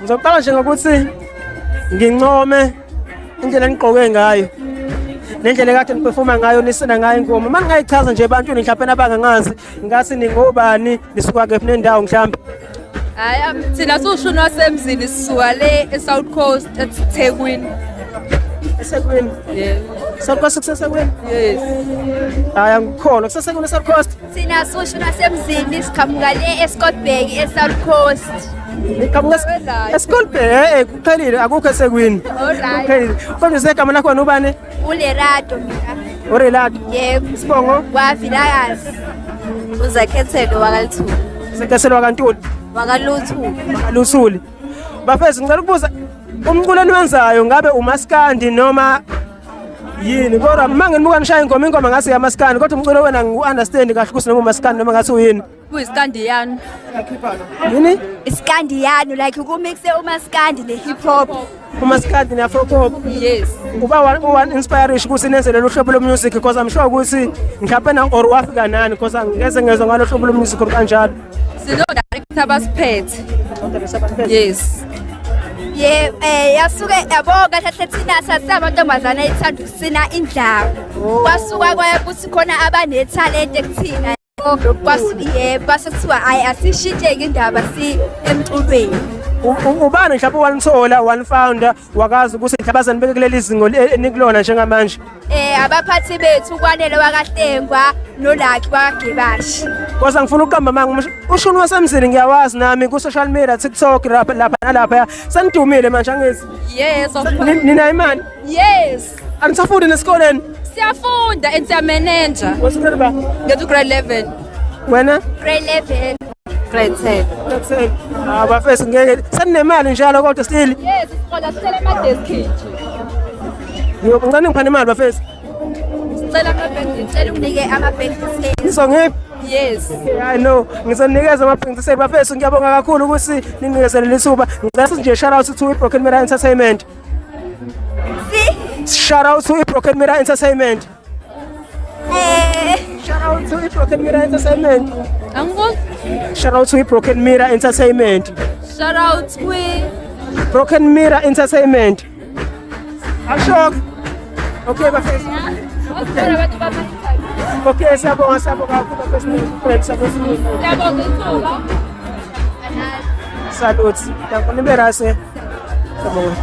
Ngizoqala nje ngokuthi ngincome indlela engigqoke ngayo. Nendlela kade niperforma ngayo nisina ngayo ingoma. Uma ngingayichaza nje ebantwini mhlawumbe abangangazi, ngathi ningobani, nisuka kephi nendawo mhlawumbe. Hayi thina siwushuni wasemzini sisuka le eSouth Coast eThekwini. eSekwini. Yebo. South Coast kuseSekwini? Yes. Hayi angikholwa kuseSekwini eSouth Coast. Thina siwushuni wasemzini siqhamuka le eScottsburg eSouth Coast. Iqhamuka eSkolbe kuphelile akukho eSekwini. Alright. Kuphelile. Kodwa segama lakho ubani? uLerato mina. uRelato. Yebo. Sibongo? Wavilakazi. Uzakhethelo wakalithu. Sekeselwa kaNtuli. Wakaluthu. Lusuli. Bafethu ngicela ukubuza umculo eniwenzayo ngabe umaskandi noma yini? Kodwa uma nginibuka nishaya ingoma ngase yamaskandi kodwa umculo wena ngiu-understand kahle ukuthi noma umaskandi noma ngathi uyini. Kuyiskandiyano. Yini? Iskandiyano like ukumixe umaskandi ne-hip hop. Umaskandi ne-afro pop. Yes. Uba one inspiration ukuthi nenze lelo hlobo lo music because I'm sure ukuthi mhlawumbe na or wafika nani because angeze ngezwe ngalo hlobo lo music kanjalo. Sino director basiphethe. Yes. Yasuke yabonga kahle thina sasabantombazana ethanda ukusina indlamu. Kwasuka kwayakuthi khona abanethalente kuthina. Base kuthiwa ayi asishintsheke indaba emculweni. Ubani mhlawumbe wanithola one founder wakazi ukuthi mhlabazana beke kuleli zingo enikulona njengamanje. Abaphathi bethu kwanele wakaHlengwa noLucky kwaGebashi. Kosa ngifuna ukuqamba manje ushuni wasemzini ngiyawazi nami ku social media TikTok lapha nalapha sanidumile manje angithi. Yes of course. Nina imani? Yes. Anisafundi nesikoleni? Siyafunda and siya manager. Wasuka ba? Ngedu grade 11. Wena? Grade 11. Grade 10. Let's bafesi ngeke saninemali njalo kodwa still. Yes, siqola sicela ama-desk nje. Ngicela ngiphane imali bafesi. Sicela ama-bank, Ngicela unike ama-bank details. Ngizongiphi? Yes. I know ngizonikeza amaprintseli bafethu ngiyabonga kakhulu ukuthi ninginikeze leli thuba ngicela nje shout out to iBroken Mirror Entertainment. Shout out to iBroken Mirror Entertainment. Shout out to iBroken Mirror Entertainment. Angiboni? Shout out to iBroken Mirror Entertainment. Shout out Broken Mirror Entertainment. Ashok. Okay bafethu. Okay, siyabonga kakhulu bafethu. Siyabonga ithuba. Salute. Dankon niberase. Siyabonga.